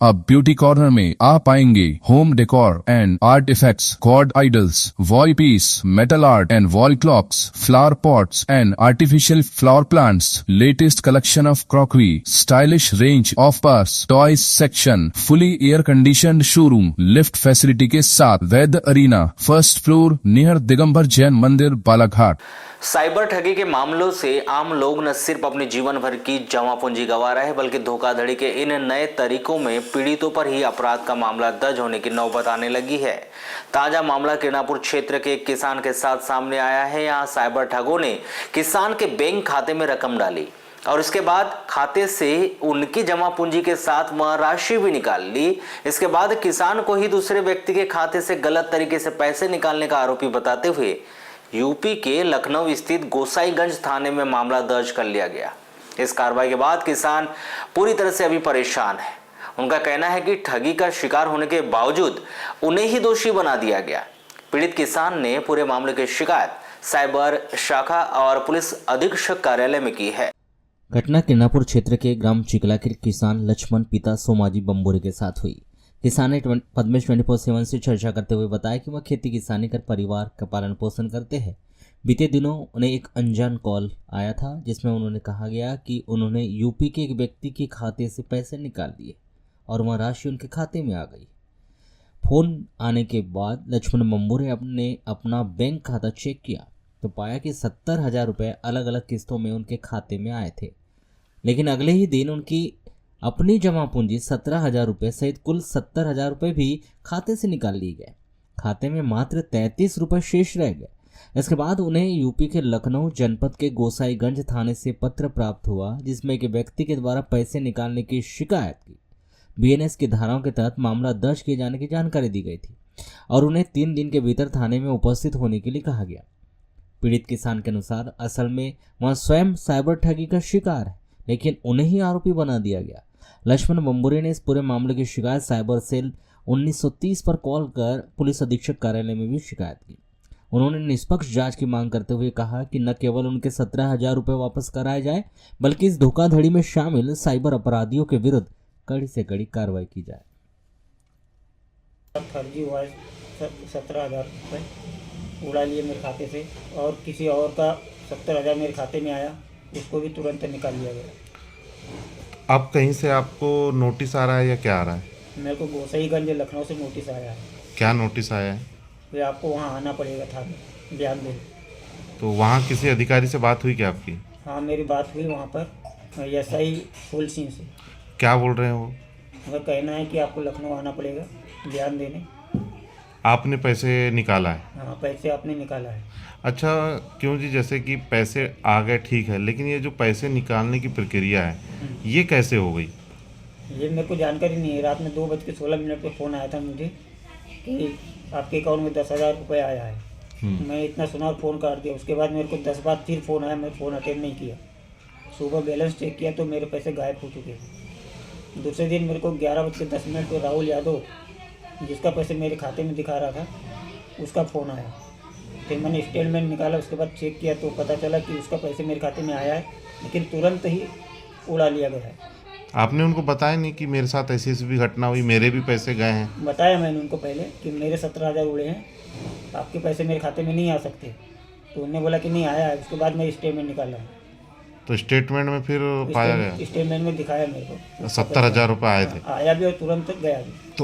अब beauty corner में आप पाएंगे home decor and art effects, god idols, wall piece, metal art and wall clocks, flower pots and artificial flower plants, latest collection of crockery, stylish range of purse, toys section, fully air conditioned showroom, lift facility के साथ, Vaidya arena, first floor, near Digambar Jain मंदिर, Balaghat. Cyber ठगी के मामलों से आम लोग न सिर्फ अपने जीवन भर की जमा पूंजी गंवा रहे हैं, बल्कि धोखाधड़ी के इन नए तरीकों में पीड़ितों पर ही अपराध का मामला दर्ज होने की नौबत आने लगी है। ताजा मामला किरणापुर क्षेत्र के एक किसान के साथ सामने आया है। यहाँ साइबर ठगों ने किसान के बैंक खाते में रकम डाली और इसके बाद खाते से उनकी जमा पूंजी के साथ वह राशि भी निकाल ली। इसके बाद किसान को ही दूसरे व्यक्ति के खाते से गलत तरीके से पैसे निकालने का आरोपी बताते हुए यूपी के लखनऊ स्थित गोसाईगंज थाने में मामला दर्ज कर लिया गया। इस कार्रवाई के बाद किसान पूरी तरह से अभी परेशान है। उनका कहना है कि ठगी का शिकार होने के बावजूद उन्हें ही दोषी बना दिया गया। पीड़ित किसान ने पूरे मामले की शिकायत साइबर शाखा और पुलिस अधीक्षक कार्यालय में की है। घटना किरणापुर क्षेत्र के ग्राम चिकला के किसान लक्ष्मण पिता सोमाजी बम्बोरे के साथ हुई। किसान ने पद्मेश 24/7 से चर्चा करते हुए बताया कि वह खेती किसानी कर परिवार का पालन पोषण करते हैं। बीते दिनों उन्हें एक अनजान कॉल आया था जिसमें उन्होंने कहा गया कि उन्होंने यूपी के एक व्यक्ति के खाते से पैसे निकाल दिए और वह राशि उनके खाते में आ गई। फोन आने के बाद लक्ष्मण बम्बोरे ने अपना बैंक खाता चेक किया तो पाया कि 70,000 रुपये अलग अलग किस्तों में उनके खाते में आए थे, लेकिन अगले ही दिन उनकी अपनी जमा पूंजी 17,000 रुपये सहित कुल 70,000 रुपये भी खाते से निकाल लिए गए। खाते में मात्र 33 रुपये शेष रह गए। इसके बाद उन्हें यूपी के लखनऊ जनपद के गोसाईगंज थाने से पत्र प्राप्त हुआ जिसमें एक व्यक्ति के द्वारा पैसे निकालने की शिकायत की। बीएनएस की धाराओं के तहत मामला दर्ज किए जाने की जानकारी दी गई थी और उन्हें 3 दिन के भीतर थाने में उपस्थित होने के लिए कहा गया। पीड़ित किसान के अनुसार असल में वह स्वयं साइबर ठगी का शिकार है, लेकिन उन्हें ही आरोपी बना दिया गया। लक्ष्मण बम्बोरे ने इस पूरे मामले की शिकायत साइबर सेल 1930 पर कॉल कर पुलिस अधीक्षक कार्यालय में भी शिकायत की। उन्होंने निष्पक्ष जांच की मांग करते हुए कहा कि न केवल उनके 17,000 रुपये वापस कराए जाए, बल्कि इस धोखाधड़ी में शामिल साइबर अपराधियों के विरुद्ध कड़ी से कड़ी कार्रवाई की जाए। फर्जी हुआ 17,000 रुपये उड़ा लिए मेरे खाते से और किसी और का 70,000 मेरे खाते में आया, उसको भी तुरंत निकाल लिया गया। अब कहीं से आपको नोटिस आ रहा है या क्या आ रहा है? मेरे को गोसाईगंज लखनऊ से नोटिस आया है। क्या नोटिस आया है? फिर आपको वहाँ आना पड़ेगा थाने बयान देने। तो वहाँ किसी अधिकारी से बात हुई क्या आपकी? हाँ, मेरी बात हुई वहाँ पर एसआई फूल सिंह से। क्या बोल रहे हैं वो? उनका कहना है कि आपको लखनऊ आना पड़ेगा बयान देने। आपने पैसे निकाला है? हाँ, पैसे आपने निकाला है। अच्छा, क्यों जी? जैसे कि पैसे आ गए ठीक है, लेकिन ये जो पैसे निकालने की प्रक्रिया है ये कैसे हो गई? ये मेरे को जानकारी नहीं है। रात में 2:16 पर फ़ोन आया था मुझे कि आपके अकाउंट में 10,000 रुपये आया है। मैं इतना सुना और फ़ोन काट दिया। उसके बाद मेरे को 10 बार फिर फ़ोन आया, मैं फ़ोन अटेंड नहीं किया। सुबह बैलेंस चेक किया तो मेरे पैसे गायब हो चुके थे। दूसरे दिन मेरे को 11:10 पर राहुल यादव, जिसका पैसे मेरे खाते में दिखा रहा था, उसका फ़ोन आया। फिर मैंने स्टेटमेंट निकाला, उसके बाद चेक किया तो पता चला कि उसका पैसे मेरे खाते में आया है, लेकिन तुरंत ही उड़ा लिया गया है। आपने उनको बताया नहीं कि मेरे साथ ऐसी ऐसी भी घटना हुई, मेरे भी पैसे गए हैं? बताया मैंने उनको पहले कि मेरे 17,000 उड़े हैं, आपके पैसे मेरे खाते में नहीं आ सकते। तो उन्होंने बोला कि नहीं आया है। उसके बाद मैं स्टेटमेंट निकाला। तो स्टेटमेंट में फिर पाया गया? स्टेटमेंट में दिखाया मेरे को 70,000 रुपये आए थे। आया भी और तुरंत गया भी। तो